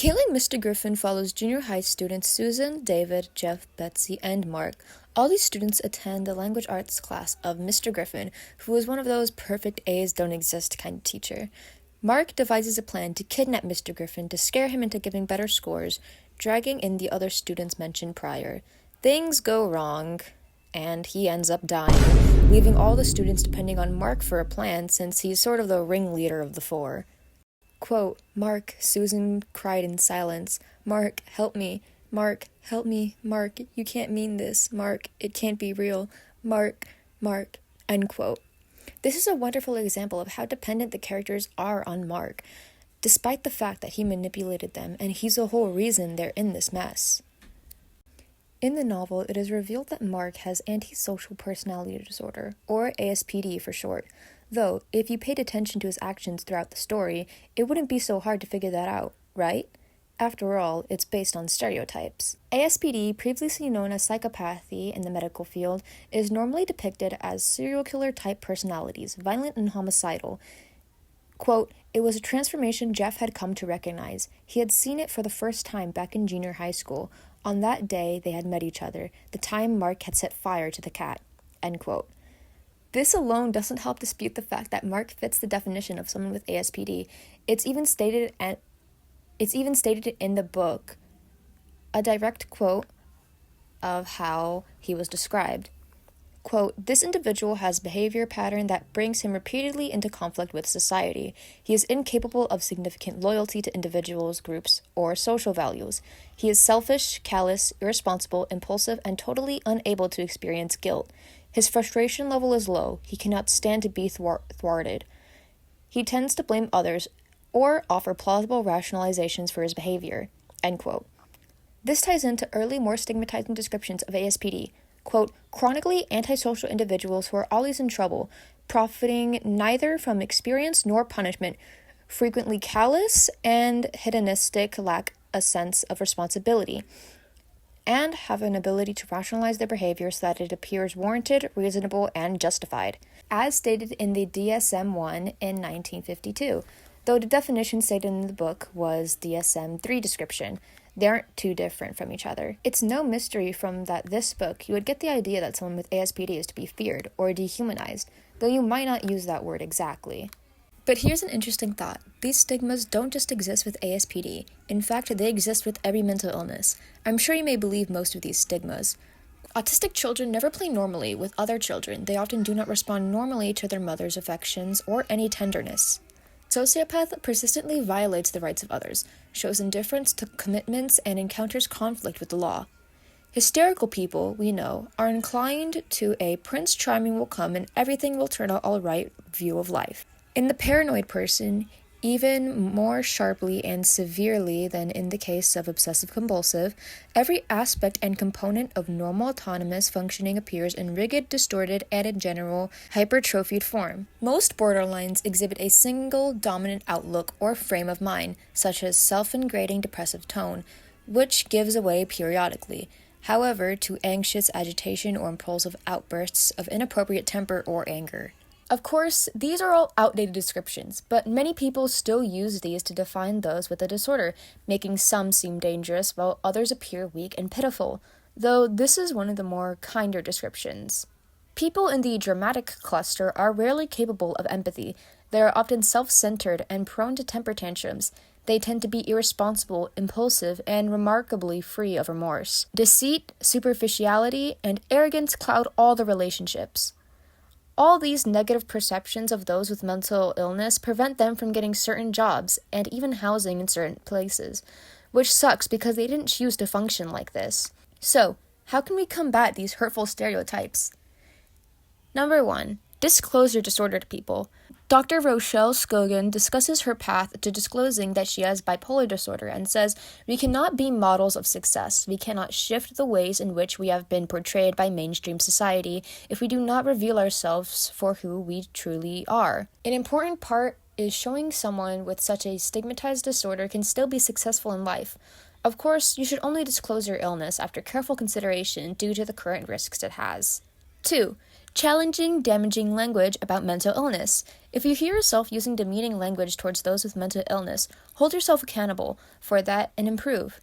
Killing Mr. Griffin follows junior high students Susan, David, Jeff, Betsy, and Mark. All these students attend the language arts class of Mr. Griffin, who is one of those perfect A's don't exist kind of teacher. Mark devises a plan to kidnap Mr. Griffin to scare him into giving better scores, dragging in the other students mentioned prior. Things go wrong, and he ends up dying, leaving all the students depending on Mark for a plan since he's sort of the ringleader of the four. Quote, "Mark," Susan cried in silence. "Mark, help me. Mark, help me. Mark, you can't mean this. Mark, it can't be real. Mark, Mark," end quote. This is a wonderful example of how dependent the characters are on Mark, despite the fact that he manipulated them, and he's the whole reason they're in this mess. In the novel, it is revealed that Mark has antisocial personality disorder, or ASPD for short, though if you paid attention to his actions throughout the story, it wouldn't be so hard to figure that out, right? After all, it's based on stereotypes. ASPD, previously known as psychopathy in the medical field, is normally depicted as serial killer-type personalities, violent and homicidal. Quote, "It was a transformation Jeff had come to recognize. He had seen it for the first time back in junior high school. On that day, they had met each other, the time Mark had set fire to the cat." End quote. This alone doesn't help dispute the fact that Mark fits the definition of someone with ASPD. It's even stated in the book, a direct quote of how he was described. Quote, "This individual has behavior pattern that brings him repeatedly into conflict with society. He is incapable of significant loyalty to individuals, groups, or social values. He is selfish, callous, irresponsible, impulsive, and totally unable to experience guilt. His frustration level is low. He cannot stand to be thwarted. He tends to blame others or offer plausible rationalizations for his behavior." End quote. This ties into early, more stigmatizing descriptions of ASPD. Quote, "Chronically antisocial individuals who are always in trouble, profiting neither from experience nor punishment, frequently callous and hedonistic, lack a sense of responsibility, and have an ability to rationalize their behavior so that it appears warranted, reasonable, and justified," as stated in the DSM-1 in 1952, though the definition stated in the book was DSM-3 description. They aren't too different from each other. It's no mystery from this book you would get the idea that someone with ASPD is to be feared or dehumanized, though you might not use that word exactly. But here's an interesting thought. These stigmas don't just exist with ASPD. In fact, they exist with every mental illness. I'm sure you may believe most of these stigmas. Autistic children never play normally with other children. They often do not respond normally to their mother's affections or any tenderness. Sociopath persistently violates the rights of others, shows indifference to commitments, and encounters conflict with the law. Hysterical people, we know, are inclined to a Prince Charming will come and everything will turn out all right view of life. In the paranoid person, even more sharply and severely than in the case of obsessive-compulsive, every aspect and component of normal autonomous functioning appears in rigid, distorted, and in general hypertrophied form. Most borderlines exhibit a single dominant outlook or frame of mind, such as self-ingrating depressive tone, which gives away periodically, however, to anxious agitation or impulsive outbursts of inappropriate temper or anger. Of course, these are all outdated descriptions, but many people still use these to define those with the disorder, making some seem dangerous while others appear weak and pitiful, though this is one of the more kinder descriptions. People in the dramatic cluster are rarely capable of empathy. They are often self-centered and prone to temper tantrums. They tend to be irresponsible, impulsive, and remarkably free of remorse. Deceit, superficiality, and arrogance cloud all the relationships. All these negative perceptions of those with mental illness prevent them from getting certain jobs and even housing in certain places, which sucks because they didn't choose to function like this. So, how can we combat these hurtful stereotypes? Number 1. Disclose your disorder to people. Dr. Rochelle Scogan discusses her path to disclosing that she has bipolar disorder and says, "We cannot be models of success. We cannot shift the ways in which we have been portrayed by mainstream society if we do not reveal ourselves for who we truly are." An important part is showing someone with such a stigmatized disorder can still be successful in life. Of course, you should only disclose your illness after careful consideration due to the current risks it has. 2. Challenging, damaging language about mental illness. If you hear yourself using demeaning language towards those with mental illness, hold yourself accountable for that and improve.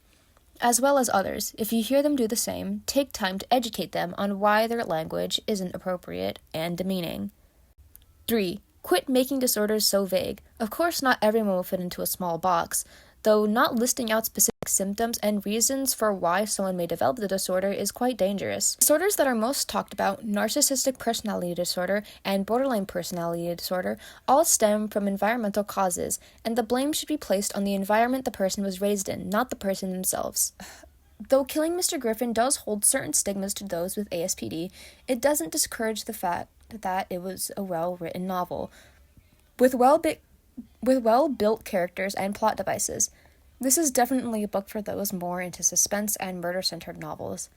As well as others, if you hear them do the same, take time to educate them on why their language isn't appropriate and demeaning. 3. Quit making disorders so vague. Of course, not everyone will fit into a small box, though not listing out specific symptoms and reasons for why someone may develop the disorder is quite dangerous. Disorders that are most talked about, narcissistic personality disorder and borderline personality disorder, all stem from environmental causes, and the blame should be placed on the environment the person was raised in, not the person themselves. Though Killing Mr. Griffin does hold certain stigmas to those with aspd, it doesn't discourage the fact that it was a well-written novel, with well-built characters and plot devices. This is definitely a book for those more into suspense and murder-centered novels.